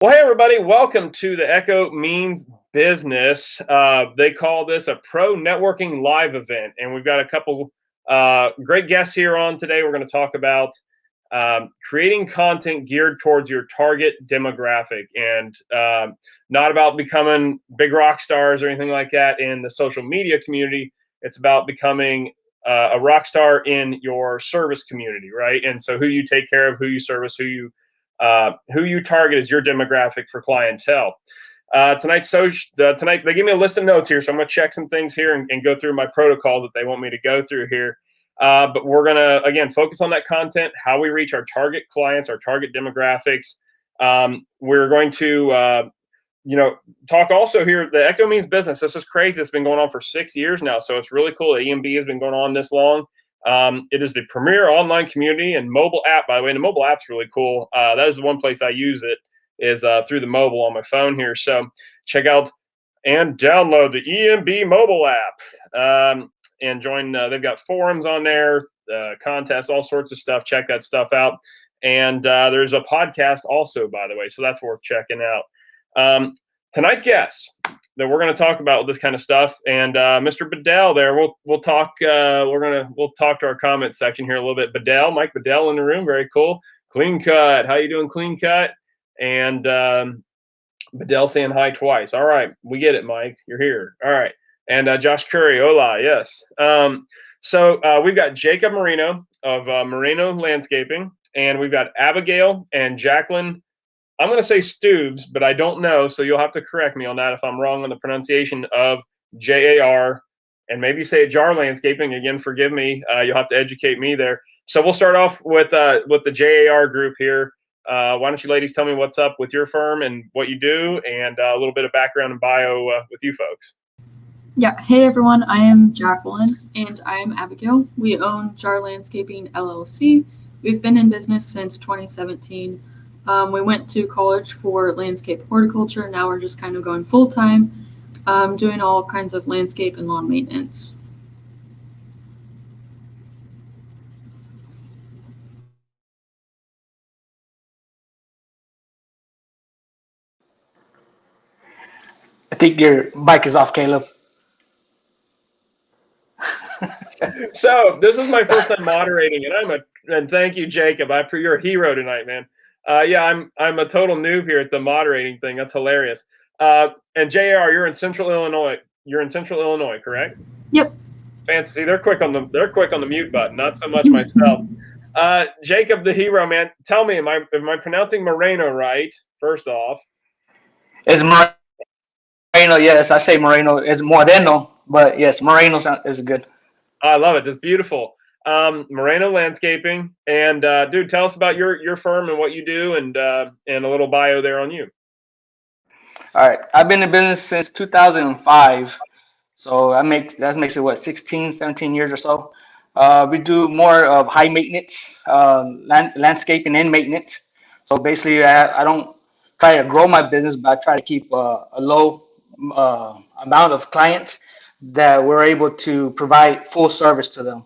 Well, hey, everybody, welcome to the Echo Means Business. They call this a pro networking live event, and we've got a couple great guests here on today. We're going to talk about creating content geared towards your target demographic and not about becoming big rock stars or anything like that in the social media community. It's about becoming a rock star in your service community, right? And so who you take care of, who you service, who you target is your demographic for clientele. Tonight they give me a list of notes here, so I'm going to check some things here and go through my protocol that they want me to go through here. But we're going to, again, focus on that content, how we reach our target clients, our target demographics. We're going to, talk also here. The Echo Means Business. This is crazy. It's been going on for 6 years now, so it's really cool. The EMB has been going on this long. It is the premier online community and mobile app, by the way. And the mobile app's really cool. That is the one place I use it is through the mobile on my phone here. So check out and download the EMB mobile app and join. They've got forums on there, contests, all sorts of stuff. Check that stuff out. And there's a podcast also, by the way. So that's worth checking out. Tonight's guest that we're going to talk about this kind of stuff, and Mr. Bedell there, we'll talk. We'll talk to our comment section here a little bit. Bedell, Mike Bedell in the room, very cool. Clean Cut, how you doing, Clean Cut? And Bedell saying hi twice. All right, we get it, Mike. You're here. All right, and Josh Curry, hola, yes. So we've got Jacob Moreno of Moreno Landscaping, and we've got Abbigail and Jacqueline. I'm going to say Stuebs, but I don't know, so you'll have to correct me on that if I'm wrong on the pronunciation of JAR, and maybe say it Jar Landscaping. Again, forgive me. You'll have to educate me there. So we'll start off with the JAR group here. Why don't you ladies tell me what's up with your firm and what you do, and a little bit of background and bio with you folks. Yeah. Hey, everyone. I am Jacqueline, and I am Abbigail. We own Jar Landscaping, LLC. We've been in business since 2017. We went to college for landscape horticulture. Now we're just kind of going full-time, doing all kinds of landscape and lawn maintenance. I think your mic is off, Caleb. So this is my first time moderating, and thank you, Jacob. You're a hero tonight, man. Yeah, I'm a total noob here at the moderating thing. That's hilarious. And JR, you're in Central Illinois. You're in Central Illinois, correct? Yep. Fancy. They're quick on the mute button. Not so much myself. Jacob, the hero, man. Tell me, am I pronouncing Moreno right? First off, It's Moreno. Yes, I say Moreno. It's Moreno, but yes, Moreno is good. I love it. That's beautiful. Moreno Landscaping, and dude, tell us about your firm and what you do, and a little bio there on you. All right, I've been in business since 2005, so that makes it what 16, 17 years or so. We do more of high maintenance, landscaping and maintenance. So basically, I don't try to grow my business, but I try to keep a low amount of clients that we're able to provide full service to them,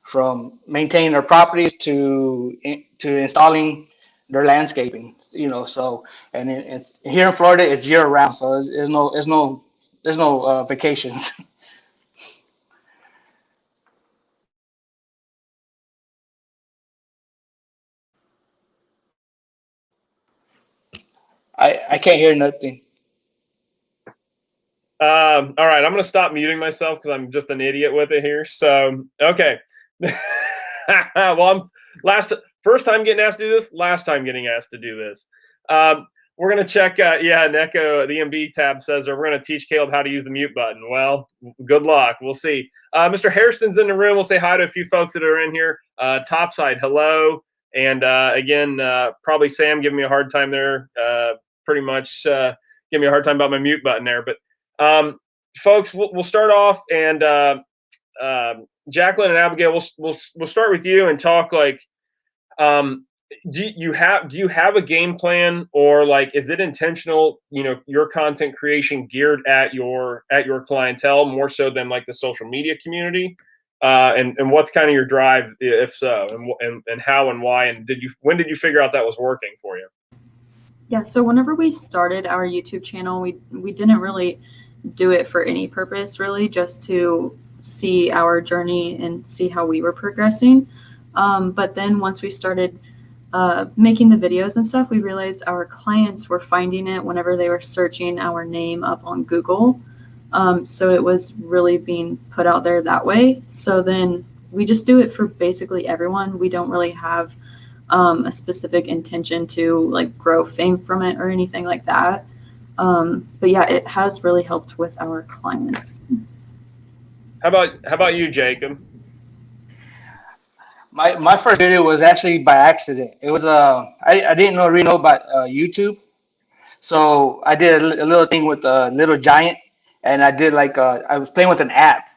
from maintaining their properties to installing their landscaping. So and it's here in Florida, it's year round, so there's no vacations. I can't hear nothing. All right, I'm going to stop muting myself because I'm just an idiot with it here. So, okay. Well, first time getting asked to do this, last time getting asked to do this. We're going to check, Echo, the MB tab says, we're going to teach Caleb how to use the mute button. Well, good luck. We'll see. Mr. Hairston's in the room. We'll say hi to a few folks that are in here. Topside, hello. And again, probably Sam giving me a hard time there. Pretty much giving me a hard time about my mute button there. But folks, we'll start off, and Jacqueline and Abigail, we'll start with you and talk like, do you have a game plan, or like, is it intentional, your content creation geared at your clientele more so than like the social media community? And what's kind of your drive, if so, and how and why, and when did you figure out that was working for you? Yeah, so whenever we started our YouTube channel, we didn't really do it for any purpose, really, just to see our journey and see how we were progressing. But then once we started making the videos and stuff, we realized our clients were finding it whenever they were searching our name up on Google. So it was really being put out there that way. So then we just do it for basically everyone. We don't really have a specific intention to like grow fame from it or anything like that. But yeah, it has really helped with our clients. How about you, Jacob? My first video was actually by accident. It was I didn't really know about YouTube. So I did a little thing with a little giant, and I did like I was playing with an app,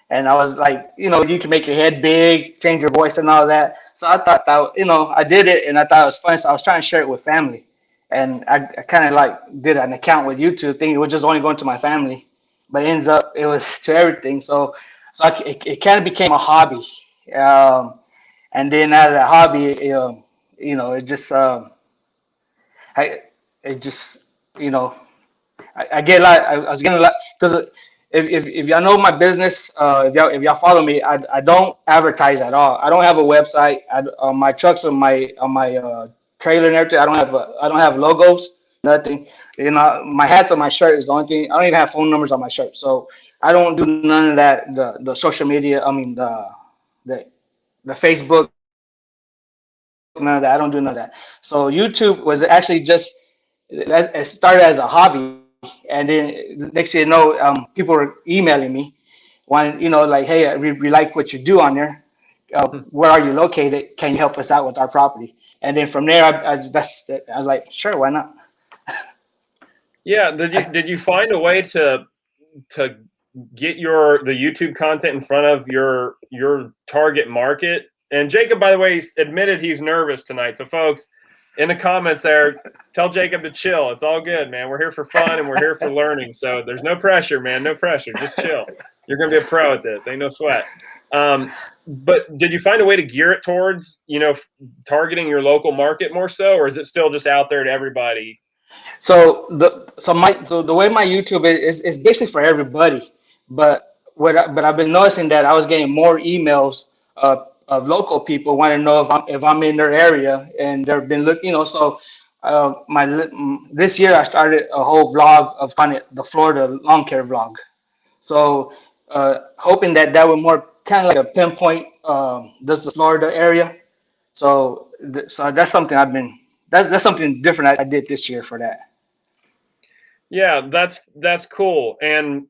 and I was like, you can make your head big, change your voice, and all that. So I thought that I did it, and I thought it was fun. So I was trying to share it with family, and I kind of like did an account with YouTube, thinking it was just only going to my family, but it ends up it was to everything. It kind of became a hobby, um, and then out of that hobby, it just I it just you know I get a lot. I was getting a lot because if y'all know my business, if y'all follow me, I don't advertise at all. I don't have a website. My trucks on my trailer and everything. I don't have logos. Nothing. My hats on my shirt is the only thing. I don't even have phone numbers on my shirt. So I don't do none of that. The social media. I mean the the Facebook. None of that. I don't do none of that. So YouTube was actually just it started as a hobby, and then next thing you know, people were emailing me, wanting, like, hey, we like what you do on there. Where are you located? Can you help us out with our property? And then from there, I was like, sure, why not? Yeah, did you find a way to get the YouTube content in front of your target market? And Jacob, by the way, admitted he's nervous tonight. So folks, in the comments there, tell Jacob to chill. It's all good, man. We're here for fun and we're here for learning. So there's no pressure, man. No pressure. Just chill. You're gonna be a pro at this. Ain't no sweat. But did you find a way to gear it towards, targeting your local market more so, or is it still just out there to everybody? So the way my YouTube is basically for everybody, but I've been noticing that I was getting more emails of local people wanting to know if I'm in their area, and they've been looking, so this year I started a whole vlog of kind of the Florida Lawncare vlog. So hoping that would more kind of like a pinpoint just the Florida area. So that's something that's something different I did this year for that. Yeah, that's cool. And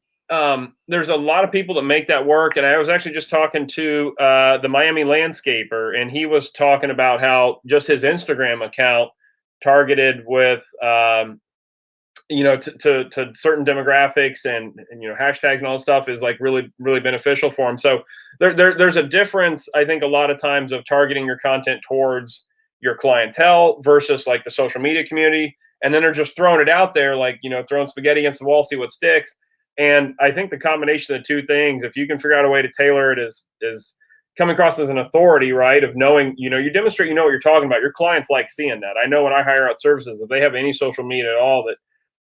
there's a lot of people that make that work. And I was actually just talking to the Miami landscaper, and he was talking about how just his Instagram account targeted with to certain demographics and hashtags and all this stuff is like really really beneficial for them. So there's a difference, I think, a lot of times of targeting your content towards your clientele versus like the social media community, and then they're just throwing it out there like throwing spaghetti against the wall, see what sticks. And I think the combination of the two things, if you can figure out a way to tailor it, is coming across as an authority, right? Of knowing, you demonstrate what you're talking about. Your clients like seeing that. I know when I hire out services, if they have any social media at all that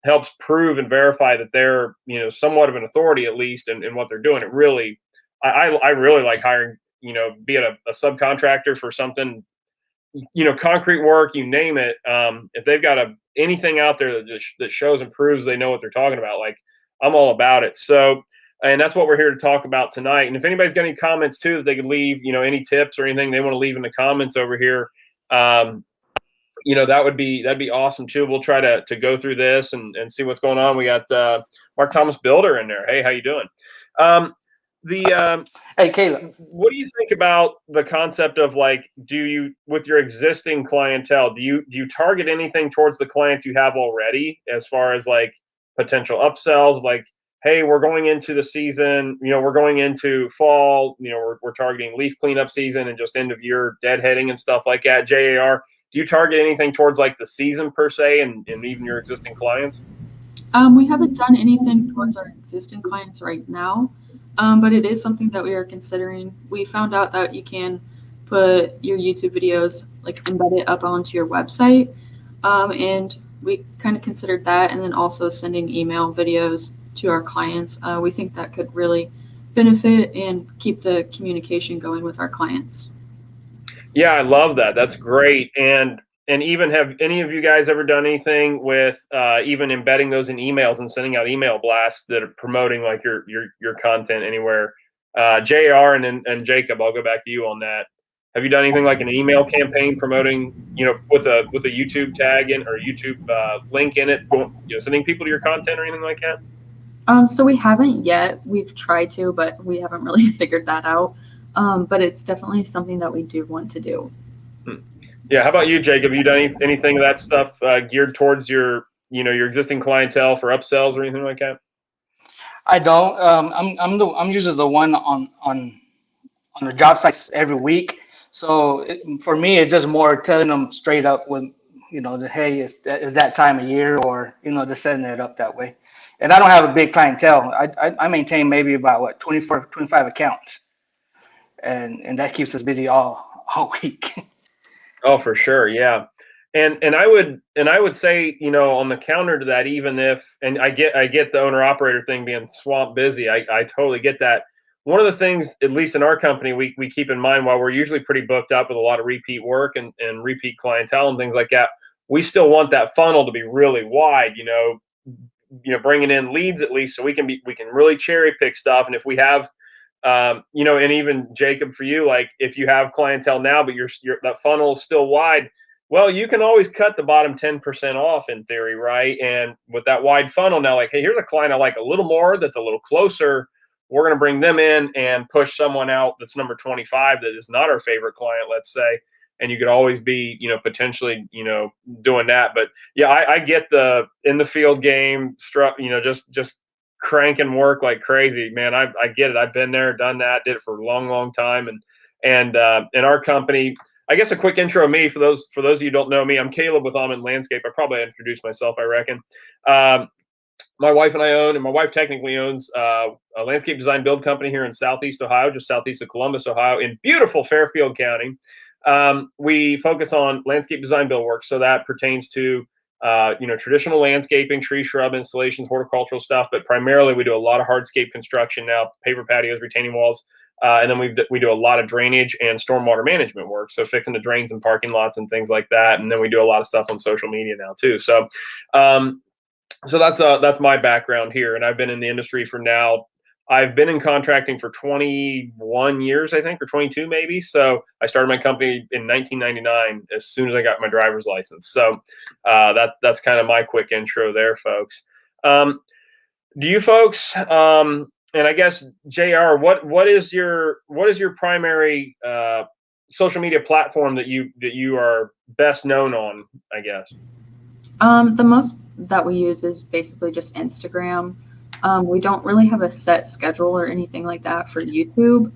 helps prove and verify that they're somewhat of an authority at least in what they're doing, it really I really like hiring, be it a subcontractor for something, concrete work, you name it. If they've got anything out there that shows and proves they know what they're talking about, like, I'm all about it. So, and that's what we're here to talk about tonight. And if anybody's got any comments too, that they could leave, any tips or anything they want to leave in the comments over here, that'd be awesome too. We'll try to go through this and see what's going on. We got Mark Thomas Builder in there. Hey, how you doing? Hey, Caleb. What do you think about the concept of, like, do you, with your existing clientele, do you target anything towards the clients you have already, as far as like potential upsells? Like, hey, we're going into the season, we're going into fall, we're targeting leaf cleanup season and just end of year deadheading and stuff like that. JAR. Do you target anything towards like the season per se, and even your existing clients? We haven't done anything towards our existing clients right now, but it is something that we are considering. We found out that you can put your YouTube videos, like embed it up onto your website, and we kind of considered that, and then also sending email videos to our clients. We think that could really benefit and keep the communication going with our clients. Yeah, I love that. That's great. And even have any of you guys ever done anything with even embedding those in emails and sending out email blasts that are promoting like your content anywhere? JR and Jacob, I'll go back to you on that. Have you done anything like an email campaign promoting, with a YouTube tag in or YouTube link in it, sending people to your content or anything like that? So we haven't yet. We've tried to, but we haven't really figured that out. But it's definitely something that we do want to do. Yeah. How about you, Jacob? Have you done anything of that stuff geared towards your existing clientele for upsells or anything like that? I don't. I'm usually the one on the job sites every week. So for me, it's just more telling them straight up when, the, hey, is that time of year, or, just setting it up that way. And I don't have a big clientele. I maintain maybe about 24, 25 accounts, and that keeps us busy all week. Oh, for sure. Yeah. And I would say, on the counter to that, even if, and I get the owner operator thing being swamped busy. I totally get that. One of the things, at least in our company, we keep in mind, while we're usually pretty booked up with a lot of repeat work and repeat clientele and things like that, we still want that funnel to be really wide, bringing in leads at least, so we can really cherry pick stuff. And if we have, and even Jacob, for you, like if you have clientele now, but your that funnel is still wide, well, you can always cut the bottom 10% off in theory, right? And with that wide funnel now, like, hey, here's a client I like a little more, that's a little closer. We're going to bring them in and push someone out that's number 25 that is not our favorite client, let's say. And you could always be, potentially, doing that. But yeah, I get the in the field game struck, just cranking work like crazy, man. I get it. I've been there, done that, did it for a long, long time. And in our company, I guess a quick intro of me for those of you who don't know me, I'm Caleb with Almond Landscape. I probably introduced myself, I reckon. My wife and I own, and my wife technically owns a landscape design build company here in Southeast Ohio, just southeast of Columbus, Ohio, in beautiful Fairfield County. We focus on landscape design build work, so that pertains to traditional landscaping, tree, shrub installations, horticultural stuff, but primarily we do a lot of hardscape construction now, paver patios, retaining walls, and then we do a lot of drainage and stormwater management work, so fixing the drains and parking lots and things like that. And then we do a lot of stuff on social media now too. So, that's my background here, and I've been in the industry for now. I've been in contracting for 21 years, I think, or 22 maybe. So I started my company in 1999 as soon as I got my driver's license. So that's kind of my quick intro there, folks. Do you folks, and I guess JR, what is your primary social media platform that you are best known on, I guess? The most that we use is basically just Instagram. We don't really have a set schedule or anything like that for YouTube.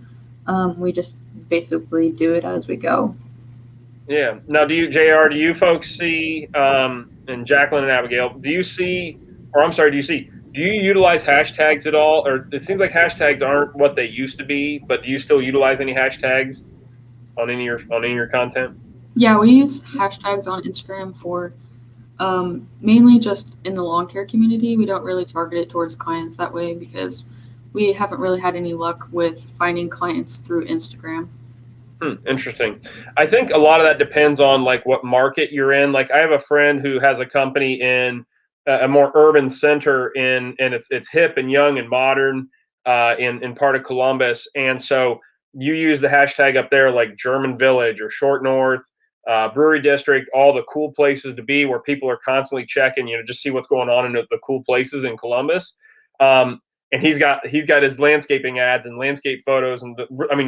We just basically do it as we go. Yeah. Now, do you folks see, and Jacqueline and Abigail, do you utilize hashtags at all? Or it seems like hashtags aren't what they used to be, but do you still utilize any hashtags on any of your content? Yeah, we use hashtags on Instagram for mainly just in the lawn care community. We don't really target it towards clients that way because we haven't really had any luck with finding clients through Instagram. Interesting. I think a lot of that depends on like what market you're in. Like I have a friend who has a company in a more urban center and it's hip and young and modern in part of Columbus. And so you use the hashtag up there like German Village or Short North, Brewery District, all the cool places to be where people are constantly checking, just see what's going on in the cool places in Columbus. And he's got his landscaping ads and landscape photos and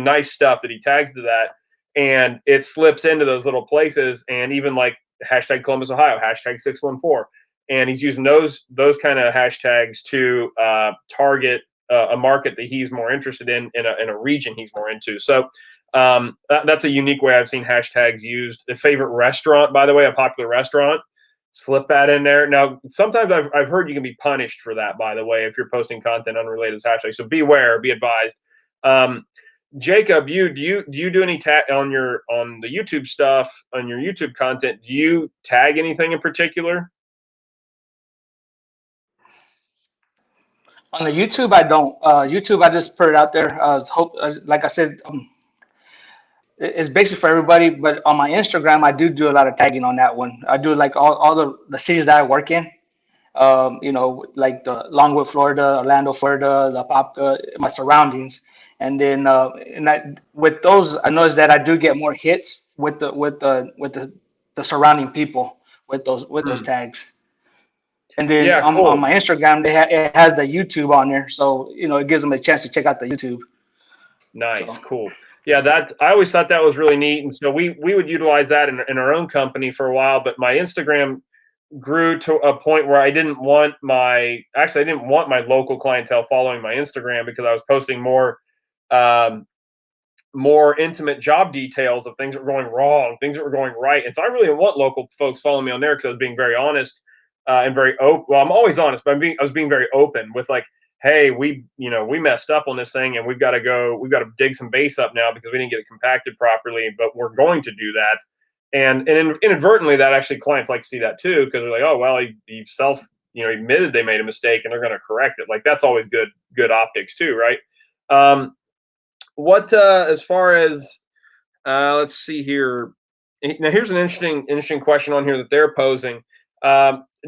nice stuff that he tags to that, and it slips into those little places. And even like hashtag Columbus, Ohio, hashtag 614, and he's using those kind of hashtags to target a market that he's more interested in a region he's more into. So that's a unique way I've seen hashtags used. A favorite restaurant, by the way, a popular restaurant, slip that in there. Now, sometimes I've heard you can be punished for that, by the way, if you're posting content unrelated to hashtags. So beware, be advised. Jacob, do you do any tag on the YouTube stuff, on your YouTube content? Do you tag anything in particular? On the YouTube, I don't. YouTube, I just put it out there. Like I said, it's basically for everybody. But on my Instagram, I do a lot of tagging on that one. I do like all the cities that I work in. Like the Longwood, Florida, Orlando, Florida, the Apopka, my surroundings. And then with those, I noticed that I do get more hits with the surrounding people with those tags. And then Yeah, on cool. my Instagram, it has the YouTube on there, so it gives them a chance to check out the YouTube. Nice, So cool. Yeah, I always thought that was really neat, and so we would utilize that in our own company for a while. But my Instagram grew to a point where I didn't want my local clientele following my Instagram because I was posting um, more intimate job details of things that were going wrong, things that were going right, and so I really didn't want local folks following me on there because I was being very honest and very open. Well, I'm always honest, but I was being very open with like, hey, we messed up on this thing and we've got to dig some base up now because we didn't get it compacted properly, but we're going to do that. And inadvertently, that actually clients like to see that too because they're like, oh well, he admitted they made a mistake and they're going to correct it. Like that's always good optics too, right? What as far as let's see here. Now here's an interesting question on here that they're posing.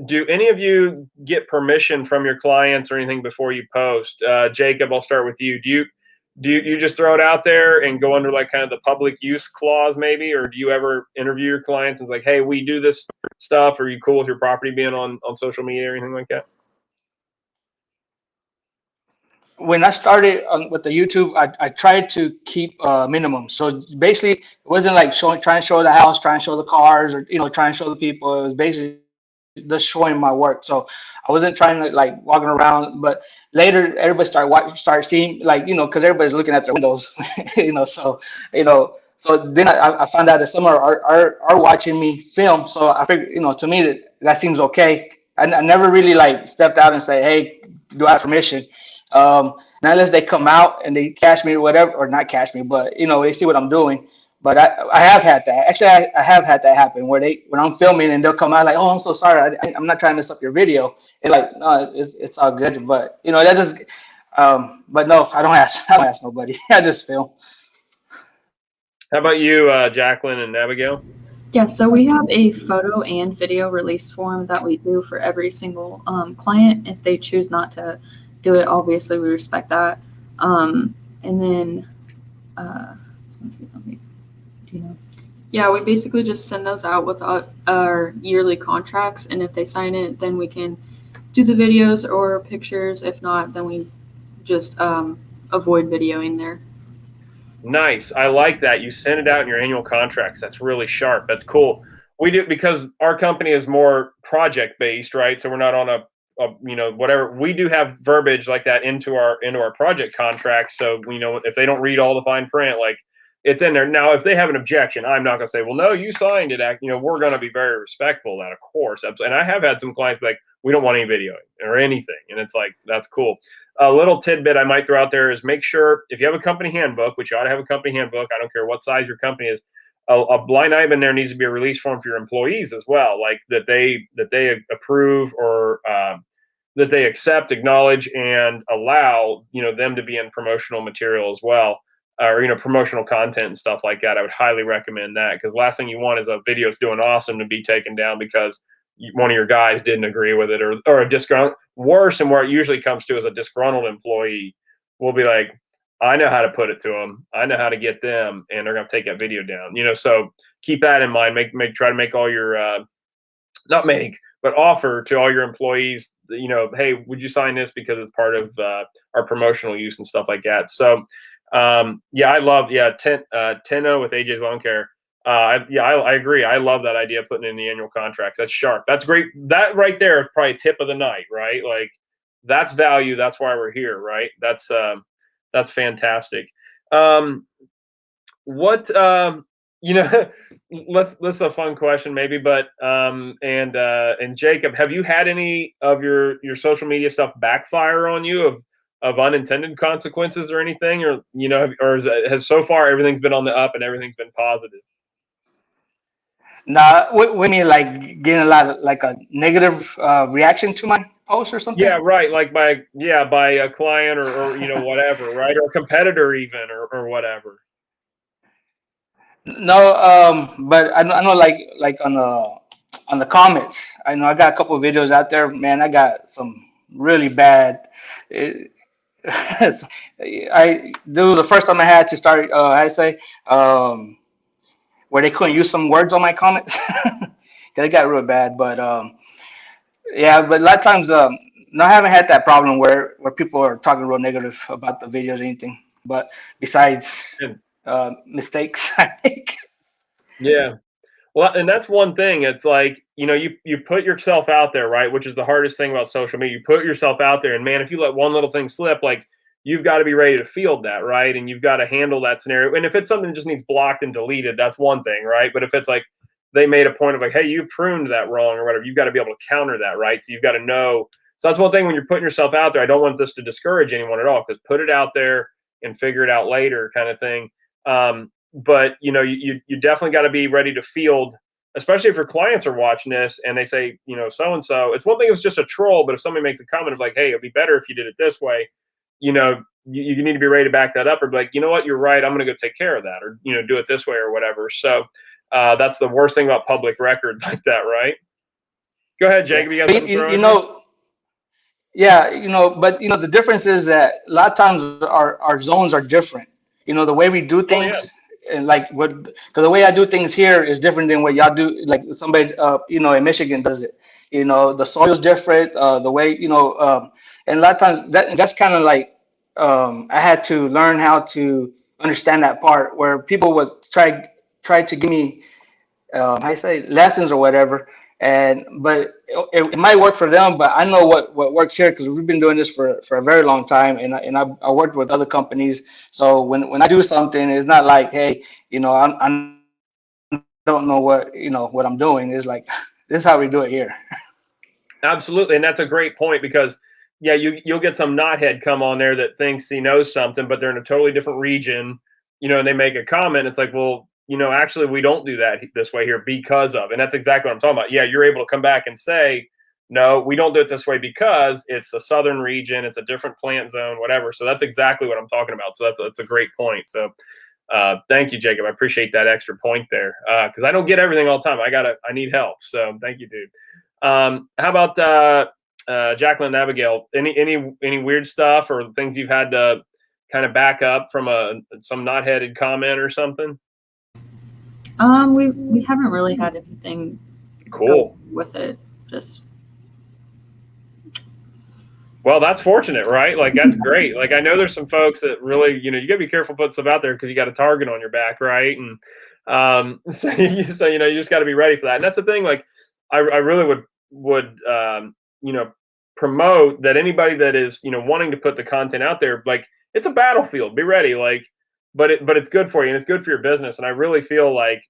Do any of you get permission from your clients or anything before you post? Jacob, I'll start with you. Do you just throw it out there and go under like kind of the public use clause maybe, or do you ever interview your clients and it's like, hey, we do this stuff? Are you cool with your property being on social media or anything like that? when I started with the YouTube, I tried to keep minimum. So basically, it wasn't like trying to show the house, trying to show the cars, or trying to show the people. It was basically just showing my work. So I wasn't trying to like walking around. But later, everybody started seeing like because everybody's looking at their windows, So then I found out that some are watching me film. So I figured to me that seems okay. I never really like stepped out and say, hey, do I have permission? Not unless they come out and they catch me or whatever, or not catch me, but they see what I'm doing. But I have had that. Actually, I have had that happen where when I'm filming and they'll come out like, oh, I'm so sorry, I'm not trying to mess up your video. It's like, no, it's all good. But that just, but no, I don't ask nobody. I just film. How about you, Jacqueline and Abigail? Yeah, so we have a photo and video release form that we do for every single client. If they choose not to do it, obviously we respect that. And then, I was going to say something. Do you know? Yeah, we basically just send those out with our yearly contracts, and if they sign it, then we can do the videos or pictures. If not, then we just avoid videoing there. Nice. I like that. You send it out in your annual contracts. That's really sharp. That's cool. We do because our company is more project based, right? So we're not on a whatever. We do have verbiage like that into our project contracts. So if they don't read all the fine print, like it's in there. Now, if they have an objection, I'm not going to say, well, no, you signed it. We're going to be very respectful of that, of course. And I have had some clients be like, we don't want any videoing or anything. And it's like, that's cool. A little tidbit I might throw out there is make sure if you have a company handbook, which you ought to have a company handbook, I don't care what size your company is, a blind item in there needs to be a release form for your employees as well, like that they approve or that they accept, acknowledge, and allow them to be in promotional material as well, or promotional content and stuff like that. I would highly recommend that because last thing you want is a video that's doing awesome to be taken down because one of your guys didn't agree with it, or a disgruntled. Worse, and where it usually comes to is a disgruntled employee will be like, I know how to put it to them, I know how to get them, and they're going to take that video down. So keep that in mind. Try to make all your not make, but offer to all your employees. Hey, would you sign this because it's part of our promotional use and stuff like that. So I love Tenno with AJ's Lawncare. I agree. I love that idea of putting in the annual contracts. That's sharp. That's great. That right there is probably tip of the night, right? Like that's value. That's why we're here, right? That's fantastic. What let's a fun question maybe, but and Jacob, have you had any of your social media stuff backfire on you of unintended consequences or anything, or or has so far everything's been on the up and everything's been positive? Nah, what mean like getting a lot of like a negative reaction to my post or something? Yeah, right. Like by a client or whatever, right? Or a competitor even or whatever. No, but I know like on the comments. I know I got a couple of videos out there. Man, I got some really bad. It, I this was the first time I had to start. I say where they couldn't use some words on my comments. 'Cause it got real bad. But yeah, but a lot of times no, I haven't had that problem where people are talking real negative about the videos or anything. But besides And mistakes, I think. yeah. Well, and that's one thing. It's like, you put yourself out there, right? Which is the hardest thing about social media. You put yourself out there, and man, if you let one little thing slip, like you've got to be ready to field that, right? And you've got to handle that scenario. And if it's something that just needs blocked and deleted, that's one thing, right? But if it's like they made a point of like, hey, you pruned that wrong or whatever, you've got to be able to counter that, right? So you've got to know. So that's one thing when you're putting yourself out there. I don't want this to discourage anyone at all, because put it out there and figure it out later, kind of thing. But you definitely got to be ready to field, especially if your clients are watching this and they say, so and so. It's one thing if it's just a troll, but if somebody makes a comment of like, hey, it'd be better if you did it this way, you need to be ready to back that up or be like, you know what, you're right, I'm going to go take care of that, or do it this way or whatever. So that's the worst thing about public record like that, right? Go ahead, Yeah, Jacob. You got but something to throw in here? yeah, but the difference is that a lot of times our zones are different. The way we do Oh yeah, things, and like what, because the way I do things here is different than what y'all do. Like somebody, in Michigan does it. The soil's different. The way, and a lot of times that's kind of like, I had to learn how to understand that part where people would try to give me I say lessons or whatever. And but it might work for them, but I know what works here because we've been doing this for a very long time, and I worked with other companies. So when I do something, it's not like, hey, I don't know what I'm doing. It's like this is how we do it here. absolutely. And that's a great point, because yeah, you'll get some knothead come on there that thinks he knows something, but they're in a totally different region, and they make a comment. It's like, well, actually, we don't do that this way here because of, and that's exactly what I'm talking about. Yeah, you're able to come back and say, no, we don't do it this way because it's a southern region, it's a different plant zone, whatever. So that's exactly what I'm talking about. So that's a great point. So thank you, Jacob. I appreciate that extra point there, because I don't get everything all the time. I need help. So thank you, dude. How about Jacqueline and Abigail? Any weird stuff or things you've had to kind of back up from some knot-headed comment or something? We haven't really had anything Cool. go with it. Just Well, that's fortunate, right? Like that's great. Like I know there's some folks that really, you gotta be careful putting stuff out there because you got a target on your back, right? And so you just got to be ready for that. And that's the thing. Like I really would promote that anybody that is wanting to put the content out there, like it's a battlefield. Be ready, like, but it's good for you and it's good for your business. And I really feel like,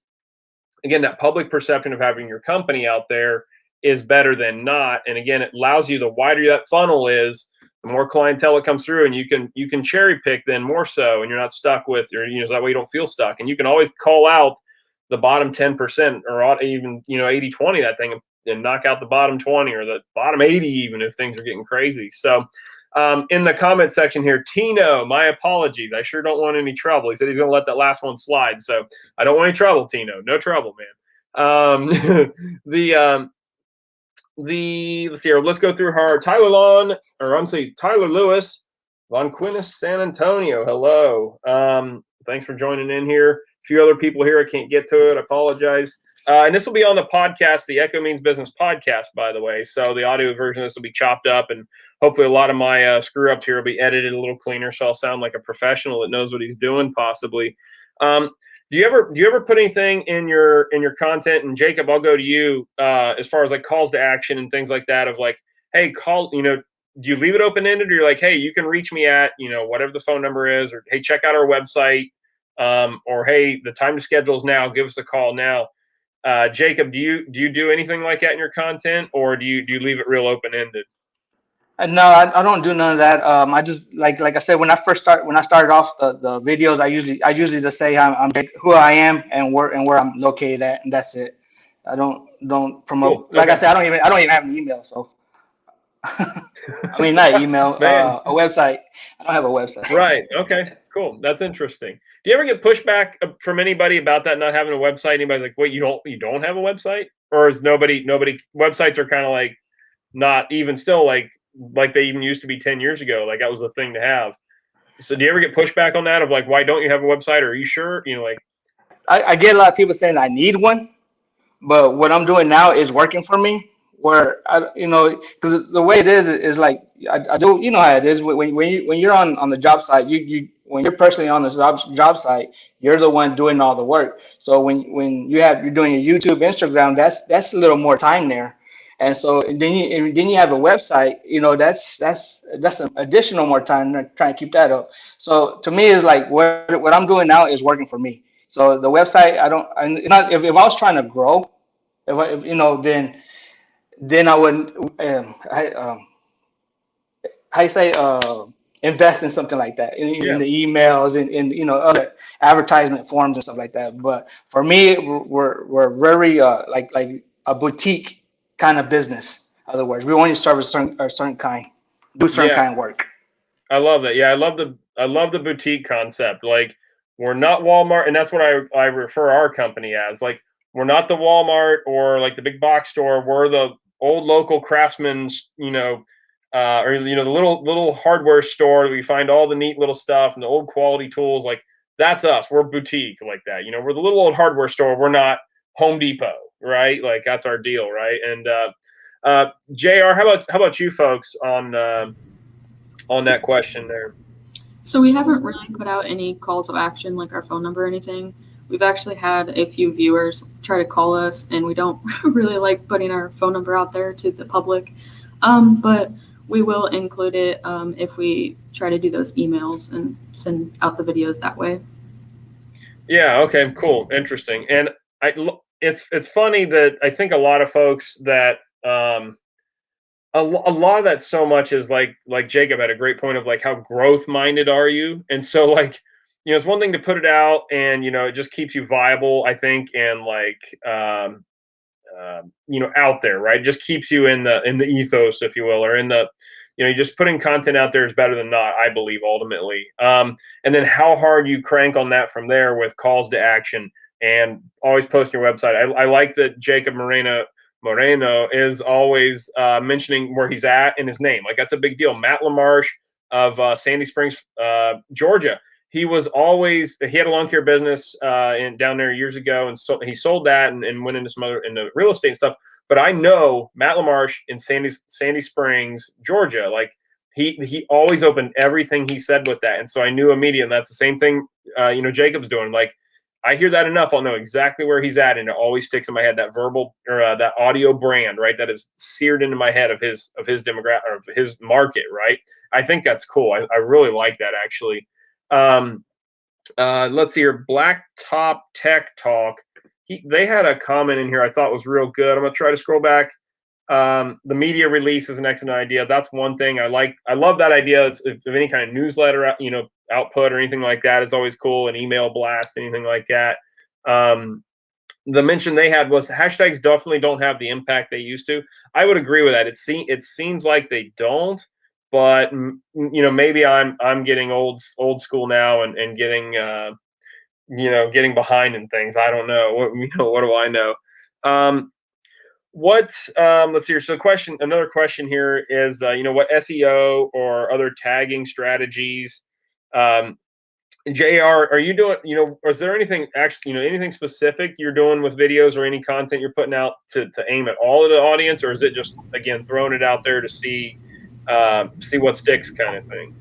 again, that public perception of having your company out there is better than not. And again, it allows you, the wider that funnel is, the more clientele that comes through, and you can cherry pick then more so, and you're not stuck with, or so that way you don't feel stuck. And you can always call out the bottom 10% or even 80-20 that thing, and knock out the bottom 20 or the bottom 80 even if things are getting crazy. So in the comment section here, Tino, my apologies. I sure don't want any trouble. He said he's going to let that last one slide. So I don't want any trouble, Tino. No trouble, man. Let's see here. Let's go through her. Tyler Lewis, Von Quinnis, San Antonio. Hello. Thanks for joining in here. A few other people here. I can't get to it. I apologize. And this will be on the podcast, the Echo Means Business podcast, by the way. So the audio version of this will be chopped up, and hopefully a lot of my screw ups here will be edited a little cleaner, so I'll sound like a professional that knows what he's doing, possibly. Do you ever put anything in your content? And Jacob, I'll go to you as far as like calls to action and things like that. Of like, hey, call. Do you leave it open ended, or you're like, hey, you can reach me at whatever the phone number is, or hey, check out our website, or hey, the time to schedule is now. Give us a call now. Jacob, do you do anything like that in your content, or do you leave it real open ended? No, I don't do none of that. I just like I said when I started off the videos, I usually just say who I am and where I'm located at, and that's it. I don't promote. Cool. Like I Okay. said, I don't even have an email. So I mean, not email, Man. a website. I don't have a website. Right. Okay. Cool. That's interesting. Do you ever get pushback from anybody about that not having a website? Anybody's like, "Wait, you don't have a website?" Or is nobody websites are kind of like not even still like they even used to be 10 years ago. Like that was the thing to have. So do you ever get pushback on that of like, why don't you have a website? Or are you sure? Like, I get a lot of people saying I need one, but what I'm doing now is working for me. Where because the way it is like I do, you know how it is when you're on the job site, you when you're personally on the job site, you're the one doing all the work. So when you're doing your YouTube, Instagram, that's a little more time there. And so and then you have a website, that's an additional more time to try and keep that up. So to me, it's like what I'm doing now is working for me. So the website, I don't, and not if I was trying to grow, if then I wouldn't, how you say, invest in something like that in yeah, the emails and in other advertisement forms and stuff like that. But for me, we're very like a boutique kind of business. In other words, we only serve a certain kind, do certain yeah, kind of work. I love that. Yeah, I love the boutique concept. Like we're not Walmart, and that's what I refer our company as. Like we're not the Walmart or like the big box store. We're the old local craftsman's, or the little hardware store that we find all the neat little stuff and the old quality tools. Like that's us. We're boutique like that. We're the little old hardware store. We're not Home Depot, right? Like that's our deal, right? And Jr., how about you folks on that question there? So we haven't really put out any calls of action like our phone number or anything. We've actually had a few viewers try to call us, and we don't really like putting our phone number out there to the public. But we will include it if we try to do those emails and send out the videos that way. Yeah. Okay. Cool. Interesting. And it's funny that I think a lot of folks that a lot of that so much is like Jacob had a great point of like how growth minded are you, and so like it's one thing to put it out and it just keeps you viable, I think, and like out there, right? It just keeps you in the ethos, if you will, or in the you just putting content out there is better than not, I believe, ultimately. And then how hard you crank on that from there with calls to action and always posting your website. I like that Jacob Moreno is always mentioning where he's at in his name. Like that's a big deal. Matt LaMarche of Sandy Springs, Georgia. He had a lawn care business down there years ago, and so he sold that and went into some other into real estate and stuff. But I know Matt LaMarche in Sandy Springs, Georgia. Like he always opened everything he said with that, and so I knew immediately. And that's the same thing, Jacob's doing. Like I hear that enough, I'll know exactly where he's at, and it always sticks in my head. That verbal or that audio brand, right? That is seared into my head of his demographic or of his market, right? I think that's cool. I really like that actually. Um, let's see here. Blacktop Tech Talk. They had a comment in here I thought was real good. I'm gonna try to scroll back. The media release is an excellent idea. That's one thing I like. I love that idea. If any kind of newsletter, output or anything like that is always cool. An email blast, anything like that. The mention they had was hashtags definitely don't have the impact they used to. I would agree with that. It seems like they don't, but maybe I'm getting old school now and getting getting behind in things. I don't know. What do I know? Let's see here. So another question here is what SEO or other tagging strategies JR, are you doing, is there anything actually, anything specific you're doing with videos or any content you're putting out to aim at all of the audience, or is it just, again, throwing it out there to see what sticks kind of thing?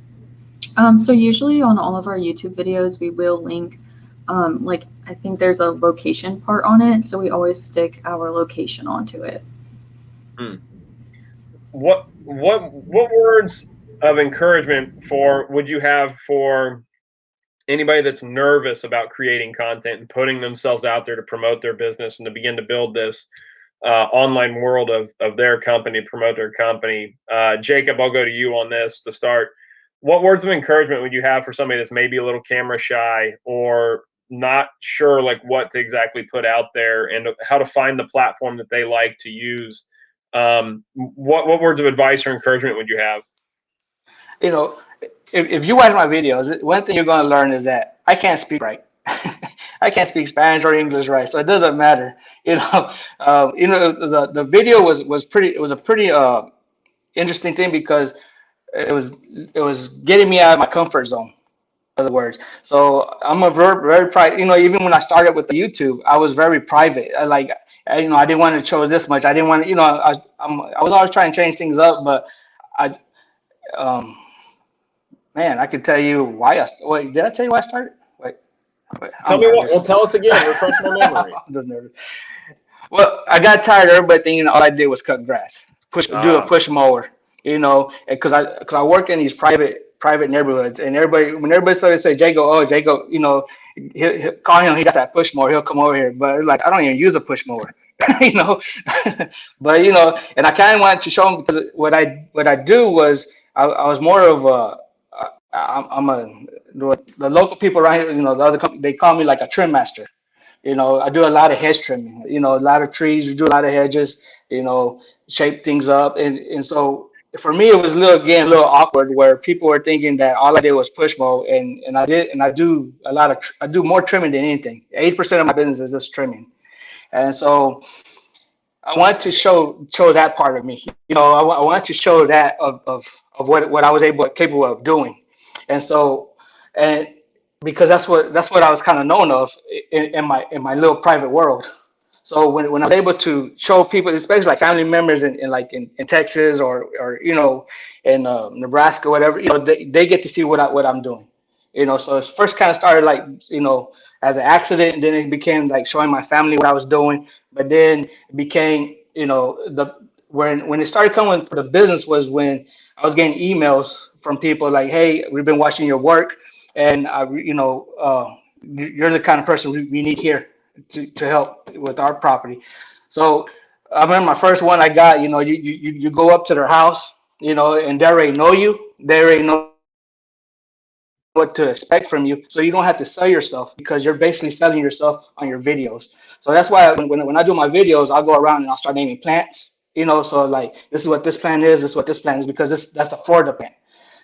So usually on all of our YouTube videos, we will link, like I think there's a location part on it, so we always stick our location onto it. Hmm. What words of encouragement would you have for anybody that's nervous about creating content and putting themselves out there to promote their business and to begin to build this online world of their company, promote their company? Jacob, I'll go to you on this to start. What words of encouragement would you have for somebody that's maybe a little camera shy or not sure like what to exactly put out there and how to find the platform that they like to use. What words of advice or encouragement would you have? You know, if you watch my videos, one thing you're going to learn is that I can't speak right. I can't speak Spanish or English right, so it doesn't matter. The video was pretty. It was a pretty interesting thing because it was getting me out of my comfort zone. In other words, so I'm a very private. Even when I started with the YouTube, I was very private. I didn't want to show this much. I didn't want to. I was always trying to change things up, but I um man, I could tell you why wait, did I tell you why I started? Wait, Tell I'm me what. nervous. Well, tell us again. Refresh my memory. I'm just nervous. Well, I got tired of everybody thinking all I did was cut grass, do a push mower, because I work in these private neighborhoods, and when everybody started to say Jacob, he'll call him, he got that push mower, he'll come over here, but like I don't even use a push mower, you know, but and I kind of wanted to show him because what I do was I was more of a I'm the local people around here, the other company, they call me like a trim master. I do a lot of hedge trimming, a lot of trees, we do a lot of hedges, shape things up. And so for me, it was a little awkward where people were thinking that all I did was push mow. And I do I do more trimming than anything. 80% of my business is just trimming. And so I wanted to show that part of me. I wanted to show that of what I was capable of doing. And so, and because that's what I was kind of known of in my little private world. So when I was able to show people, especially like family members in Texas or in Nebraska, whatever, they get to see what I'm doing. So it first kind of started like as an accident, and then it became like showing my family what I was doing. But then it became when it started coming for the business was when I was getting emails from people like, hey, we've been watching your work, and you're the kind of person we need here to help with our property. So I remember my first one I got, you go up to their house, and they already know you. They already know what to expect from you. So you don't have to sell yourself because you're basically selling yourself on your videos. So that's why when I do my videos, I'll go around and I'll start naming plants, so like this is what this plant is, this is what this plant is, because that's the Florida plant.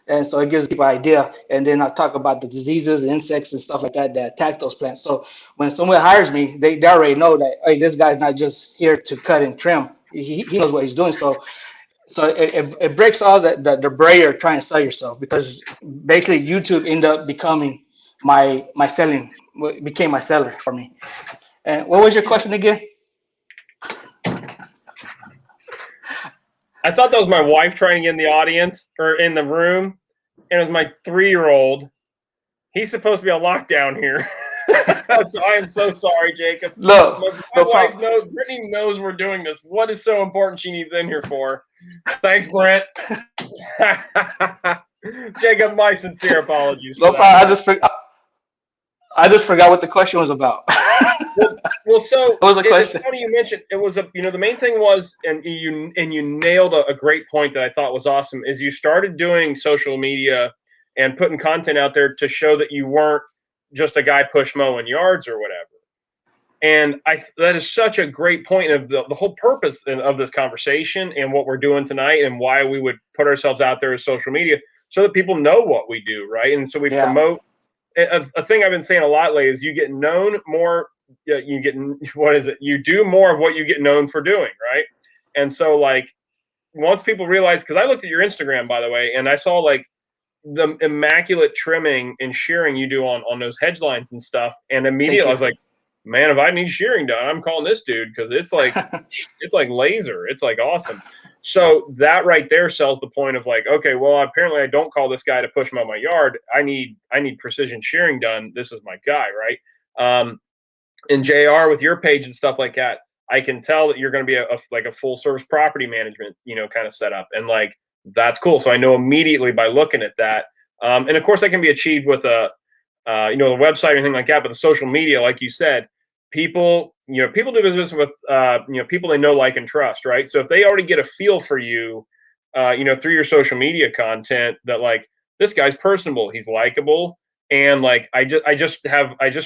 And so it gives people an idea. And then I talk about the diseases, insects, and stuff like that attack those plants. So when someone hires me, they already know that, hey, this guy's not just here to cut and trim. He knows what he's doing. So it breaks all the barrier trying to sell yourself, because basically YouTube ended up becoming my selling, became my seller for me. And what was your question again? I thought that was my wife trying to get in the audience or in the room, and it was my 3-year-old. He's supposed to be on lockdown here. So I am so sorry, Jacob. Look, my wife knows, Brittany knows we're doing this. What is so important she needs in here for? Thanks, Brent. Jacob, my sincere apologies. No problem. I just forgot what the question was about. well, so what was the question? It's funny you mentioned it was the main thing was, and you nailed a great point that I thought was awesome, is you started doing social media and putting content out there to show that you weren't just a guy push mowing yards or whatever. And that is such a great point of the whole purpose of this conversation and what we're doing tonight and why we would put ourselves out there as social media, so that people know what we do, right? And so we promote. A thing I've been saying a lot lately is you get known more. You do more of what you get known for doing, right? And so like once people realize, because I looked at your Instagram, by the way, and I saw like the immaculate trimming and shearing you do on those hedge lines and stuff, and immediately I was like, man, if I need shearing done, I'm calling this dude, because it's like it's like laser. It's like awesome. So that right there sells the point of like, okay, well, apparently I don't call this guy to push mow my yard. I need precision shearing done. This is my guy, right? And JR, with your page and stuff like that, I can tell that you're going to be a full service property management, kind of setup, and like that's cool. So I know immediately by looking at that, and of course that can be achieved with the website or anything like that. But the social media, like you said, people do business with people they know, like, and trust, right? So if they already get a feel for you, through your social media content, that like this guy's personable, he's likable, and like I just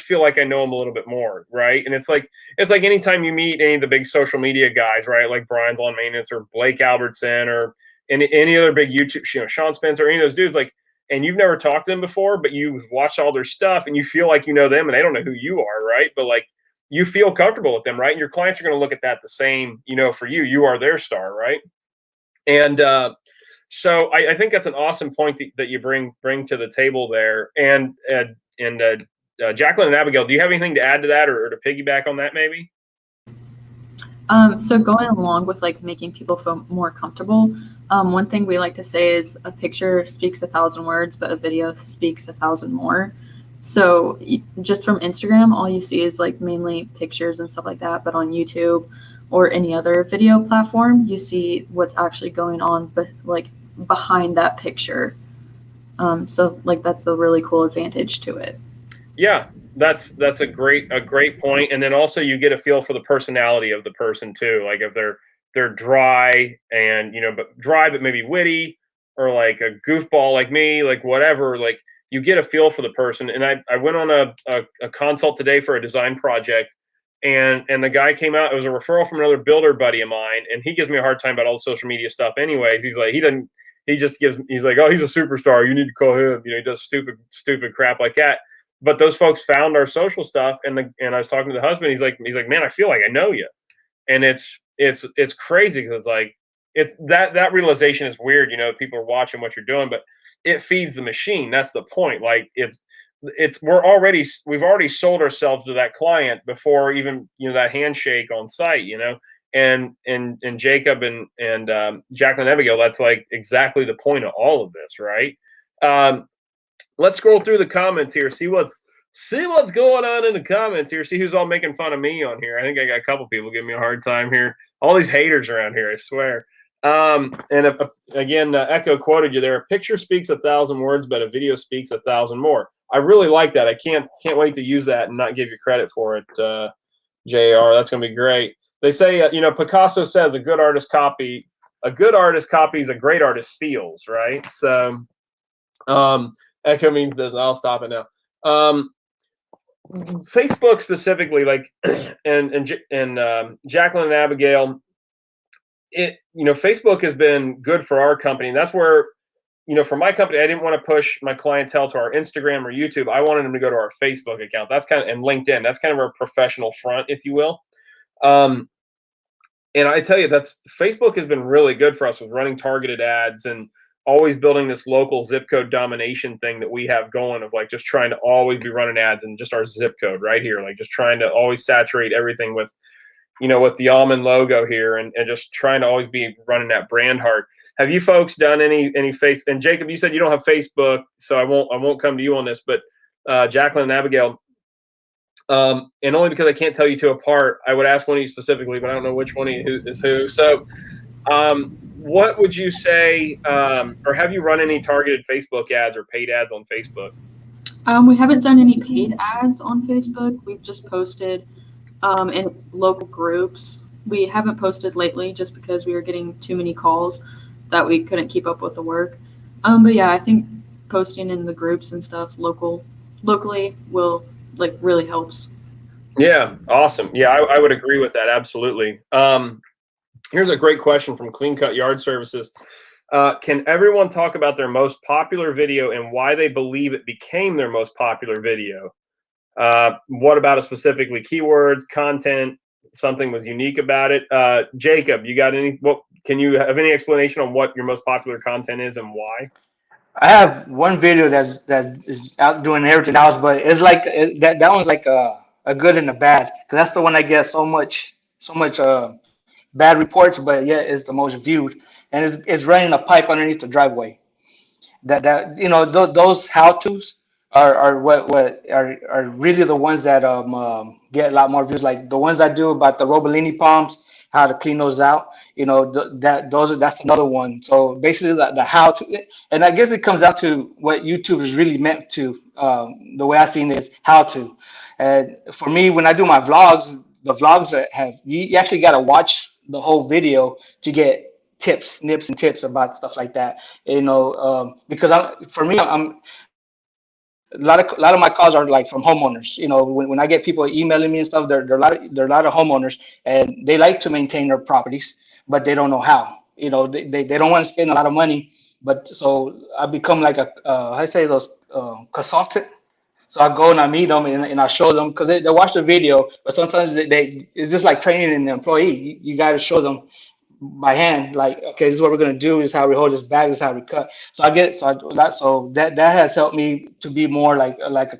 feel like I know them a little bit more, right? And it's like anytime you meet any of the big social media guys, right? Like Brian's Lawn Maintenance or Blake Albertson or any other big YouTube, Sean Spencer, any of those dudes, like, and you've never talked to them before, but you've watched all their stuff and you feel like you know them and they don't know who you are, right? But like you feel comfortable with them, right? And your clients are going to look at that the same, for you are their star, right? And so I think that's an awesome point that you bring to the table there. And Jacqueline and Abigail, do you have anything to add to that or to piggyback on that maybe? So going along with like making people feel more comfortable, one thing we like to say is a picture speaks 1,000 words, but a video speaks 1,000 more. So just from Instagram, all you see is like mainly pictures and stuff like that. But on YouTube or any other video platform, you see what's actually going on, but like behind that picture. So like that's a really cool advantage to it. Yeah, that's a great point. And then also you get a feel for the personality of the person too. Like if they're dry and but maybe witty, or like a goofball like me, like whatever, like you get a feel for the person. And I went on a consult today for a design project, and the guy came out. It was a referral from another builder buddy of mine, and he gives me a hard time about all the social media stuff anyways. He's like, he's like, oh, he's a superstar, you need to call him. He does stupid crap like that. But those folks found our social stuff, and I was talking to the husband. He's like, man, I feel like I know you. And it's crazy because it's like that realization is weird. People are watching what you're doing, but it feeds the machine. That's the point. Like we've already sold ourselves to that client before even that handshake on site. And Jacob and Jacqueline and Abbigail, that's like exactly the point of all of this, right? Let's scroll through the comments here, see what's going on in the comments here, see who's all making fun of me on here. I think I got a couple people giving me a hard time here. All these haters around here, I swear. And again, Echo quoted you there. A picture speaks 1,000 words, but a video speaks 1,000 more. I really like that. I can't wait to use that and not give you credit for it, JR. That's going to be great. They say, Picasso says a good artist copies, a great artist steals, right? So, Echo means business. I'll stop it now. Facebook specifically, like, and Jacqueline and Abigail, Facebook has been good for our company. And that's where, for my company, I didn't want to push my clientele to our Instagram or YouTube. I wanted them to go to our Facebook account. That's and LinkedIn. That's kind of our professional front, if you will. And I tell you, Facebook has been really good for us with running targeted ads and always building this local zip code domination thing that we have going, of like just trying to always be running ads in just our zip code right here, like just trying to always saturate everything with with the almond logo here, and just trying to always be running that brand hard. Have you folks done any face? And Jacob, you said you don't have Facebook, so I won't come to you on this, but Jacqueline and Abigail, and only because I can't tell you two apart, I would ask one of you specifically, but I don't know which one is who. So what would you say, or have you run any targeted Facebook ads or paid ads on Facebook? We haven't done any paid ads on Facebook. We've just posted in local groups. We haven't posted lately just because we were getting too many calls that we couldn't keep up with the work. But yeah, I think posting in the groups and stuff locally will really helps. Yeah, awesome. Yeah, I would agree with that, absolutely. Here's a great question from Clean Cut Yard Services. Can everyone talk about their most popular video and why they believe it became their most popular video? What about it specifically? Keywords, content, something was unique about it. Jacob, you got any? Can you have any explanation on what your most popular content is and why? I have one video that is out doing everything else, but it's like that one's like a good and a bad, because that's the one I get so much bad reports, but yet it's the most viewed, and it's running a pipe underneath the driveway. Those how tos are what are really the ones that get a lot more views, like the ones I do about the Robolini palms, how to clean those out. That's another one. So basically the how to, and I guess it comes out to what YouTube is really meant to. The way I seen it is how to. And for me, when I do my vlogs, the vlogs you actually got to watch the whole video to get tips, nips, and tips about stuff like that. Because I'm a lot of my calls are like from homeowners. When I get people emailing me and stuff, there are a lot of homeowners, and they like to maintain their properties, but they don't know how. They don't want to spend a lot of money, but so I become like I say those consultant. So I go and I meet them, and I show them, because they watch the video, but sometimes it's just like training an employee. You got to show them by hand, like, okay, this is what we're gonna do. This is how we hold this bag. This is how we cut. So I get that has helped me to be more like a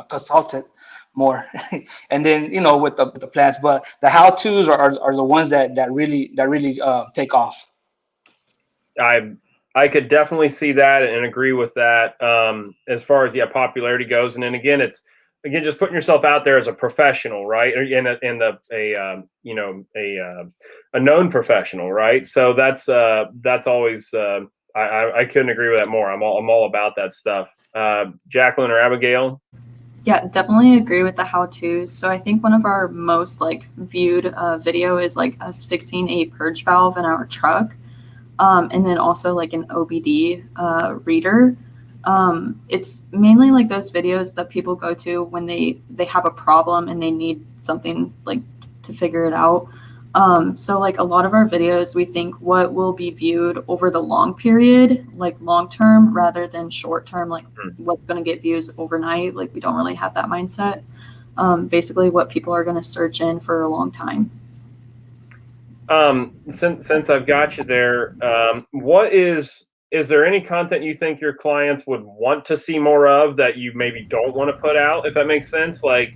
consultant more, and then with the plans. But the how tos are the ones that really take off. I could definitely see that and agree with that. As far as popularity goes, and then again, it's just putting yourself out there as a professional, right? A known professional, right? So that's always I couldn't agree with that more. I'm all about that stuff. Jacqueline or Abigail? Yeah, definitely agree with the how-tos. So I think one of our most viewed video is us fixing a purge valve in our truck. And then also an OBD reader. It's mainly those videos that people go to when they have a problem and they need something to figure it out. So a lot of our videos, we think what will be viewed over the long period, long term rather than short term, what's going to get views overnight. We don't really have that mindset. Basically what people are going to search in for a long time. Since I've got you there, is there any content you think your clients would want to see more of that you maybe don't want to put out, if that makes sense? Stuff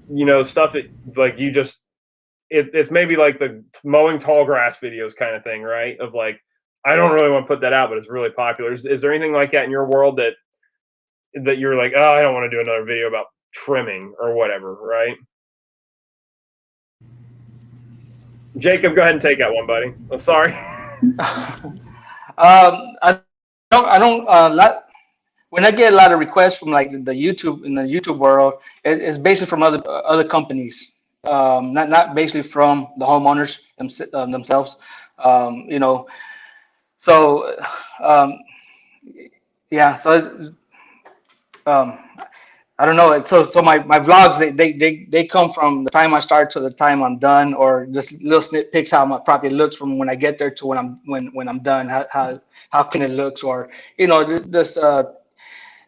that you just, it's maybe the mowing tall grass videos kind of thing, right? Of I don't really want to put that out, but it's really popular. Is there anything like that in your world that you're oh, I don't want to do another video about trimming or whatever, right? Jacob, go ahead and take that one, buddy. Oh, sorry. I don't. When I get a lot of requests from the YouTube world, it's basically from other companies, not basically from the homeowners themselves. So yeah. So I don't know. So my vlogs, they come from the time I start to the time I'm done, or just little snippets how my property looks from when I get there to when I'm done, how clean it looks, or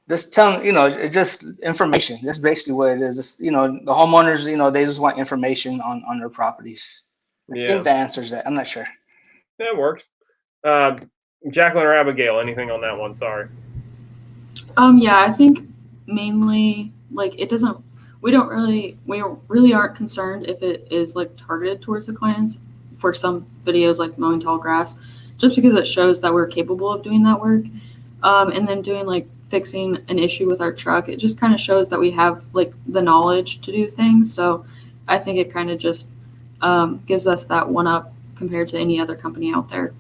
just telling, it's just information. That's basically what it is. The homeowners, they just want information on their properties. I think that answers that. I'm not sure. Yeah, it works. Jacqueline or Abigail, anything on that one? Sorry. Yeah, I think mainly we really aren't concerned if it is targeted towards the clients for some videos like mowing tall grass, just because it shows that we're capable of doing that work. And then doing fixing an issue with our truck, it just kind of shows that we have the knowledge to do things. So I think it kind of just gives us that one up compared to any other company out there.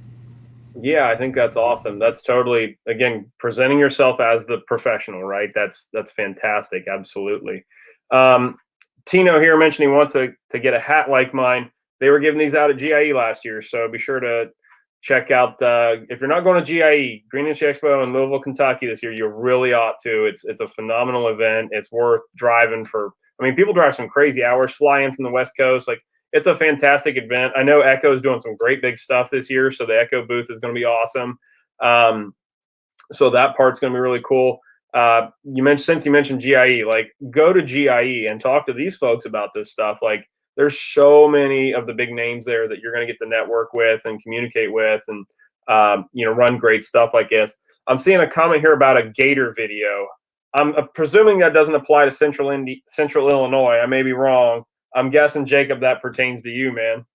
Yeah, I think that's awesome. That's totally, again, presenting yourself as the professional, right? That's fantastic. Absolutely. Tino here mentioned he wants to get a hat like mine. They were giving these out at GIE last year, so be sure to check out. If you're not going to GIE, Green Industry Expo in Louisville, Kentucky this year, you really ought to. It's a phenomenal event. It's worth driving for. I mean, people drive some crazy hours, fly in from the West Coast. It's a fantastic event. I know Echo is doing some great big stuff this year, so the Echo booth is going to be awesome. So that part's going to be really cool. Since you mentioned GIE, go to GIE and talk to these folks about this stuff. There's so many of the big names there that you're going to get to network with and communicate with, and run great stuff like this. I'm seeing a comment here about a gator video. I'm presuming that doesn't apply to Central Illinois. I may be wrong. I'm guessing, Jacob, that pertains to you, man.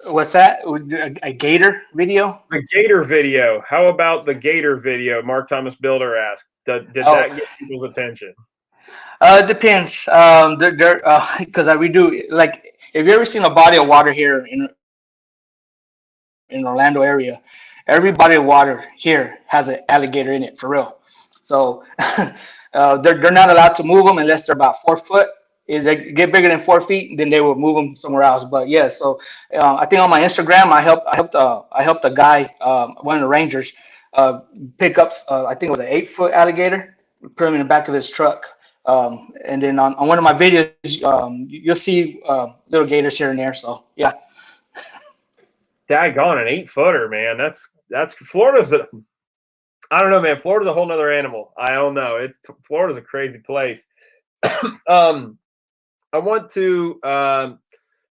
What's that? A gator video? A gator video. How about the gator video? Mark Thomas Builder asked. Did that get people's attention? It depends. Because we do, if you ever seen a body of water here in Orlando area, every body of water here has an alligator in it, for real. So they're not allowed to move them unless they're about 4 foot. If they get bigger than 4 feet, then they will move them somewhere else. But yeah, so I think on my Instagram, I helped a guy, one of the rangers, pickups. I think it was an 8-foot alligator. Put him in the back of his truck. And then on one of my videos, you'll see little gators here and there. So yeah. Daggone, an 8-footer, man. That's Florida's. I don't know, man. Florida's a whole nother animal. I don't know. Florida's a crazy place. I want to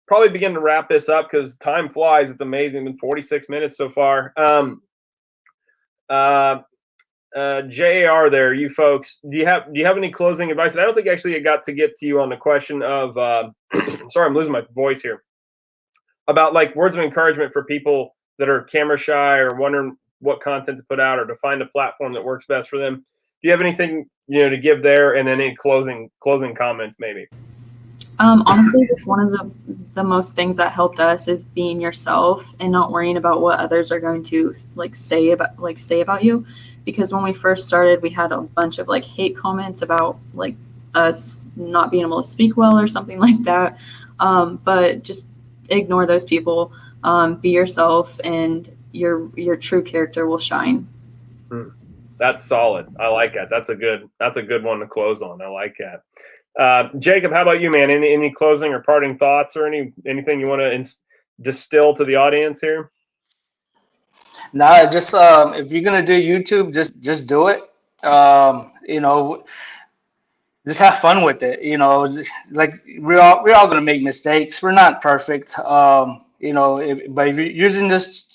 probably begin to wrap this up because time flies. It's amazing. Been 46 minutes so far. JAR there, you folks, do you have any closing advice? And I don't think actually I got to get to you on the question of sorry, I'm losing my voice here, about like words of encouragement for people that are camera shy or wondering what content to put out or to find a platform that works best for them. Do you have anything to give there, and then any closing comments maybe? Honestly, just one of the most things that helped us is being yourself and not worrying about what others are going to say about you. Because when we first started, we had a bunch of hate comments about us not being able to speak well or something like that. But just ignore those people. Be yourself, and your true character will shine. That's solid. I like that. That's a good one to close on. I like that. Jacob, how about you, man? Any closing or parting thoughts or anything you want to distill to the audience here? No, just if you're gonna do YouTube, just do it. Just have fun with it. Like we're all gonna make mistakes. We're not perfect. But if you're using this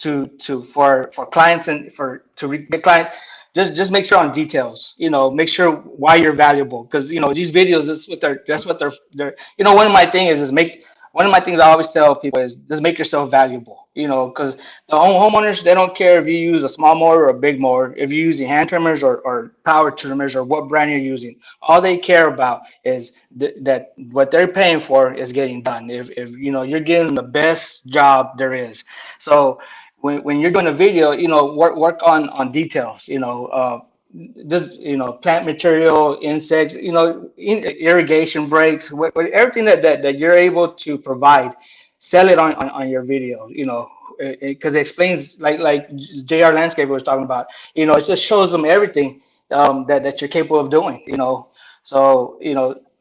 for clients and to get clients, just make sure on details. Make sure why you're valuable, because these videos, that's what they're. One of my things is one of my things I always tell people is just make yourself valuable. Because the homeowners, they don't care if you use a small mower or a big mower, if you're using hand trimmers or power trimmers or what brand you're using. All they care about is that what they're paying for is getting done. If you're getting the best job there is. So when you're doing a video, work on details. Plant material, insects, irrigation breaks, everything that you're able to provide, sell it on your video, because it explains, like JR Landscaper was talking about, it just shows them everything that you're capable of doing, So,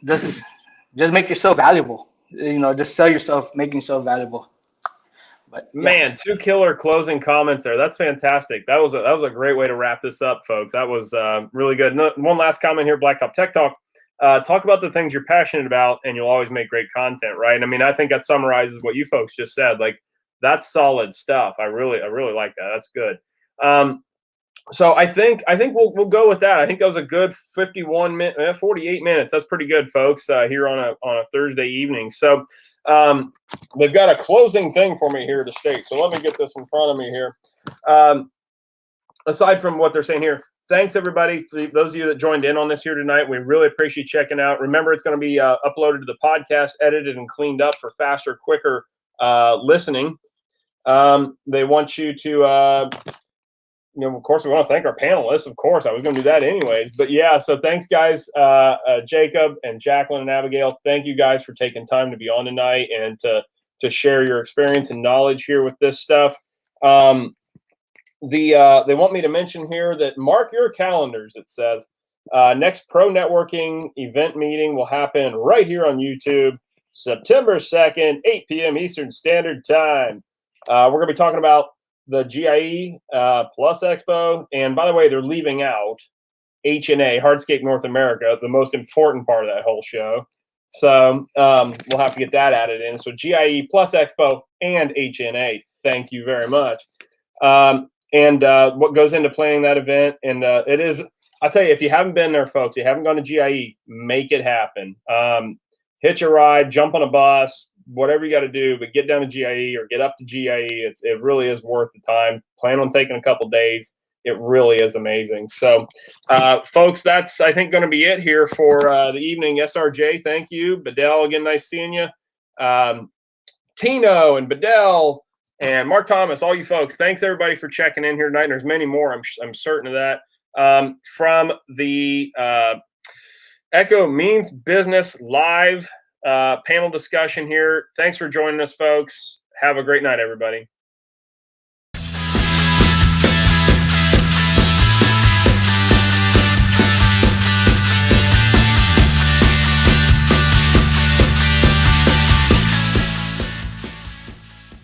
just make yourself valuable, just sell yourself, making yourself valuable. But, yeah. Man, 2 killer closing comments there. That's fantastic. That was a great way to wrap this up, folks. That was really good. One last comment here, Blacktop Tech Talk. Talk about the things you're passionate about, and you'll always make great content, right? I mean, I think that summarizes what you folks just said. Like, that's solid stuff. I really like that. That's good. So I think we'll go with that. I think that was a good 48 minutes. That's pretty good, folks. Here on a Thursday evening. So they've got a closing thing for me here to state. So let me get this in front of me here. Aside from what they're saying here, thanks everybody. For those of you that joined in on this here tonight, we really appreciate you checking out. Remember, it's going to be uploaded to the podcast, edited and cleaned up for faster, quicker listening. They want you to. Of course, we want to thank our panelists. Of course, I was going to do that anyways. But yeah, so thanks, guys. Jacob and Jacqueline and Abigail, thank you guys for taking time to be on tonight and to share your experience and knowledge here with this stuff. They want me to mention here that mark your calendars. It says next pro networking event meeting will happen right here on YouTube, September 2nd, 8 p.m. Eastern Standard Time. We're going to be talking about the GIE Plus Expo, and by the way, they're leaving out HNA, Hardscape North America, the most important part of that whole show. So we'll have to get that added in. So GIE Plus Expo and HNA. Thank you very much. And what goes into planning that event, and it is, I'll tell you, if you haven't been there, folks, you haven't gone to GIE, make it happen. Hitch a ride, jump on a bus, whatever you got to do, but get down to GIE or get up to GIE. It really is worth the time. Plan on taking a couple days. It really is amazing. So, folks, that's, I think, going to be it here for the evening. SRJ, thank you. Bedell, again, nice seeing you. Tino and Bedell and Mark Thomas, all you folks, thanks everybody for checking in here tonight. And there's many more, I'm certain of that. From the Echo Means Business Live panel discussion here. Thanks for joining us, folks. Have a great night, everybody.